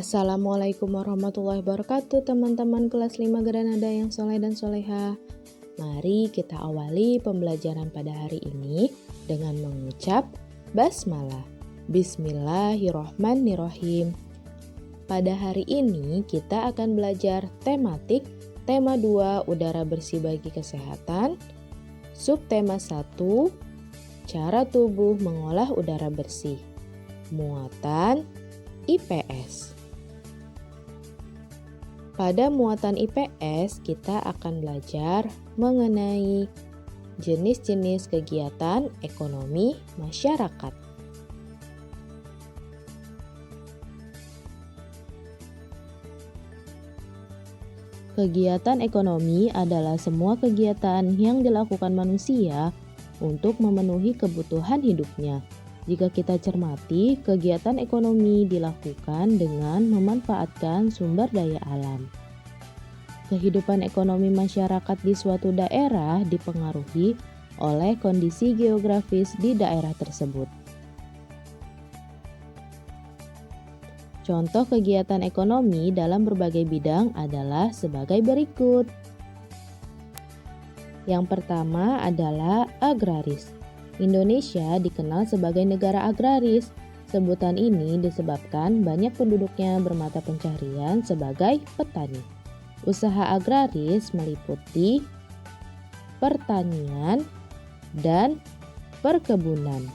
Assalamualaikum warahmatullahi wabarakatuh teman-teman kelas 5 Granada yang soleh dan soleha. Mari kita awali pembelajaran pada hari ini dengan mengucap basmalah. Bismillahirrohmanirrohim. Pada hari ini kita akan belajar tematik tema 2 udara bersih bagi kesehatan, subtema 1 cara tubuh mengolah udara bersih, muatan IPS. Pada muatan IPS, kita akan belajar mengenai jenis-jenis kegiatan ekonomi masyarakat. Kegiatan ekonomi adalah semua kegiatan yang dilakukan manusia untuk memenuhi kebutuhan hidupnya. Jika kita cermati, kegiatan ekonomi dilakukan dengan memanfaatkan sumber daya alam. Kehidupan ekonomi masyarakat di suatu daerah dipengaruhi oleh kondisi geografis di daerah tersebut. Contoh kegiatan ekonomi dalam berbagai bidang adalah sebagai berikut. Yang pertama adalah agraris. Indonesia dikenal sebagai negara agraris. Sebutan ini disebabkan banyak penduduknya bermata pencaharian sebagai petani. Usaha agraris meliputi pertanian dan perkebunan.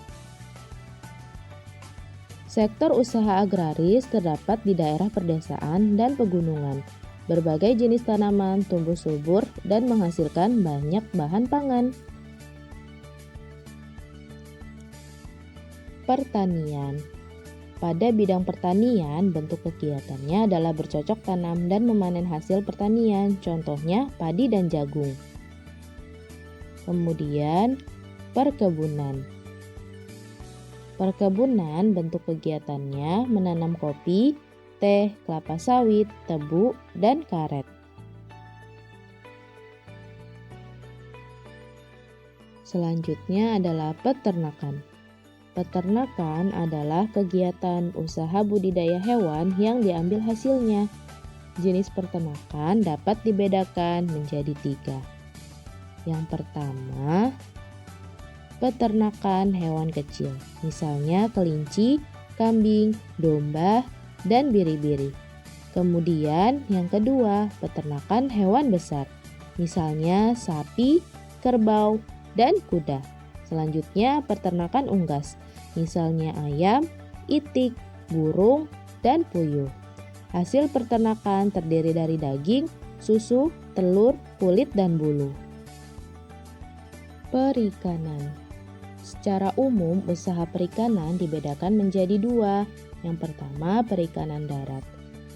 Sektor usaha agraris terdapat di daerah perdesaan dan pegunungan. Berbagai jenis tanaman tumbuh subur dan menghasilkan banyak bahan pangan. Pertanian. Pada bidang pertanian, bentuk kegiatannya adalah bercocok tanam dan memanen hasil pertanian, contohnya padi dan jagung. Kemudian, perkebunan. Perkebunan bentuk kegiatannya menanam kopi, teh, kelapa sawit, tebu, dan karet. Selanjutnya adalah peternakan. Peternakan adalah kegiatan usaha budidaya hewan yang diambil hasilnya. Jenis peternakan dapat dibedakan menjadi 3. Yang pertama, peternakan hewan kecil, misalnya kelinci, kambing, domba, dan biri-biri. Kemudian yang kedua, peternakan hewan besar, misalnya sapi, kerbau, dan kuda. Selanjutnya peternakan unggas, misalnya ayam, itik, burung, dan puyuh. Hasil peternakan terdiri dari daging, susu, telur, kulit, dan bulu. Perikanan. Secara umum, usaha perikanan dibedakan menjadi 2. Yang pertama, perikanan darat.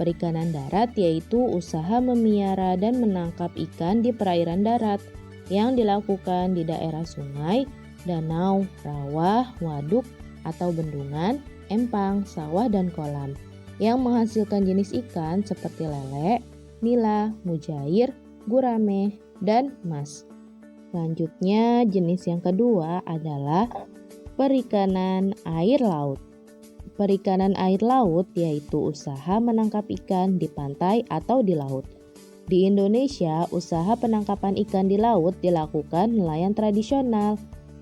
Perikanan darat yaitu usaha memiara dan menangkap ikan di perairan darat yang dilakukan di daerah sungai, danau, rawa, waduk, atau bendungan, empang, sawah, dan kolam yang menghasilkan jenis ikan seperti lele, nila, mujair, gurame, dan mas. Selanjutnya, jenis yang kedua adalah perikanan air laut. Perikanan air laut yaitu usaha menangkap ikan di pantai atau di laut. Di Indonesia, usaha penangkapan ikan di laut dilakukan nelayan tradisional,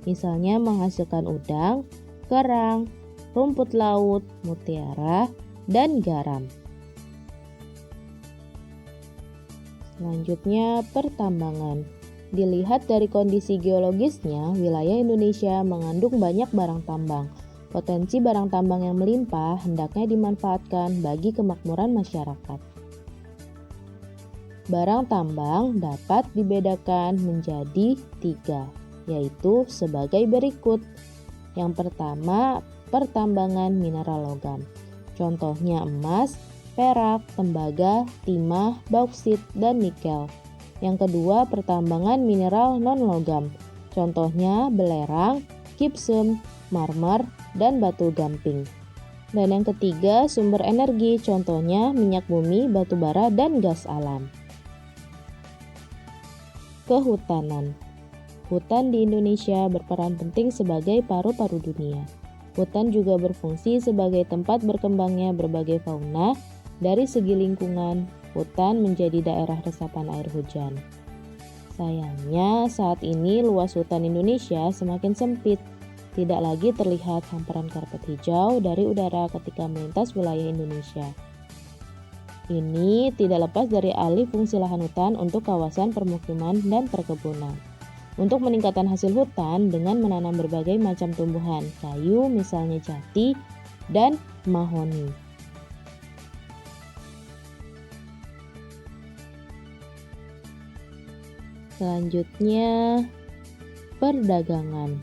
misalnya menghasilkan udang, kerang, rumput laut, mutiara, dan garam. Selanjutnya, pertambangan. Dilihat dari kondisi geologisnya, wilayah Indonesia mengandung banyak barang tambang. Potensi barang tambang yang melimpah hendaknya dimanfaatkan bagi kemakmuran masyarakat. Barang tambang dapat dibedakan menjadi 3. Yaitu sebagai berikut. Yang pertama, pertambangan mineral logam. Contohnya emas, perak, tembaga, timah, bauksit, dan nikel. Yang kedua, pertambangan mineral non-logam. Contohnya belerang, gipsum, marmer, dan batu gamping. Dan yang ketiga, sumber energi. Contohnya minyak bumi, batu bara, dan gas alam. Kehutanan. Hutan di Indonesia berperan penting sebagai paru-paru dunia. Hutan juga berfungsi sebagai tempat berkembangnya berbagai fauna Dari segi lingkungan, hutan menjadi daerah resapan air hujan. Sayangnya, saat ini luas hutan Indonesia semakin sempit. Tidak lagi terlihat hamparan karpet hijau dari udara ketika melintas wilayah Indonesia. Ini tidak lepas dari alih fungsi lahan hutan untuk kawasan permukiman dan perkebunan. Untuk meningkatkan hasil hutan dengan menanam berbagai macam tumbuhan, kayu misalnya jati dan mahoni. Selanjutnya, perdagangan.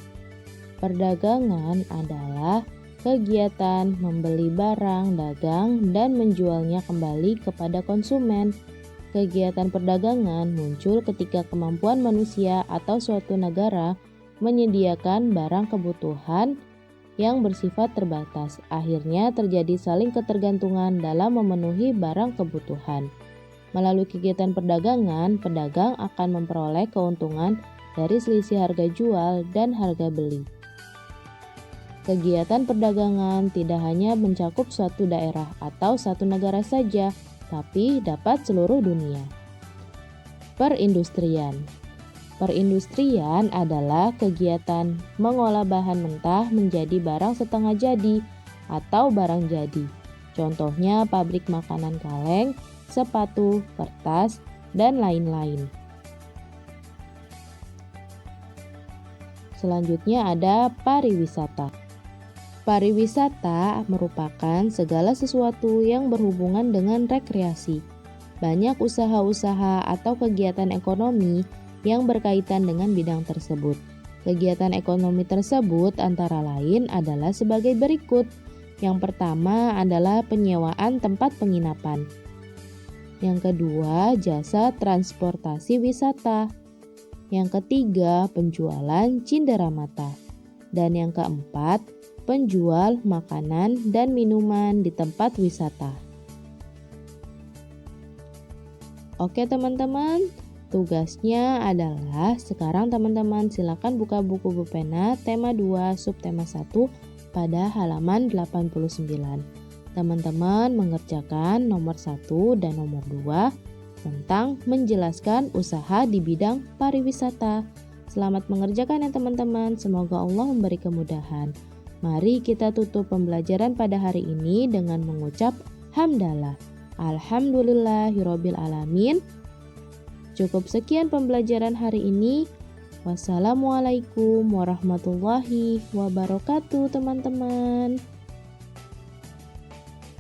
Perdagangan adalah kegiatan membeli barang dagang dan menjualnya kembali kepada konsumen. Kegiatan perdagangan muncul ketika kemampuan manusia atau suatu negara menyediakan barang kebutuhan yang bersifat terbatas. Akhirnya terjadi saling ketergantungan dalam memenuhi barang kebutuhan. Melalui kegiatan perdagangan, pedagang akan memperoleh keuntungan dari selisih harga jual dan harga beli. Kegiatan perdagangan tidak hanya mencakup suatu daerah atau satu negara saja, tapi dapat seluruh dunia. Perindustrian. Perindustrian adalah kegiatan mengolah bahan mentah menjadi barang setengah jadi atau barang jadi. Contohnya pabrik makanan kaleng, sepatu, kertas, dan lain-lain. Selanjutnya ada pariwisata. Pariwisata merupakan segala sesuatu yang berhubungan dengan rekreasi. Banyak usaha-usaha atau kegiatan ekonomi yang berkaitan dengan bidang tersebut. Kegiatan ekonomi tersebut antara lain adalah sebagai berikut. Yang pertama adalah penyewaan tempat penginapan. Yang kedua, jasa transportasi wisata. Yang ketiga, penjualan cindera mata. Dan yang keempat, penjual makanan dan minuman di tempat wisata. Oke teman-teman, tugasnya adalah sekarang teman-teman silakan buka buku pena tema 2 subtema 1 pada halaman 89. Teman-teman mengerjakan nomor 1 dan nomor 2 tentang menjelaskan usaha di bidang pariwisata. Selamat mengerjakan ya teman-teman, semoga Allah memberi kemudahan. Mari kita tutup pembelajaran pada hari ini dengan mengucap hamdalah. Alhamdulillahirabbil alamin. Cukup sekian pembelajaran hari ini. Wassalamualaikum warahmatullahi wabarakatuh teman-teman.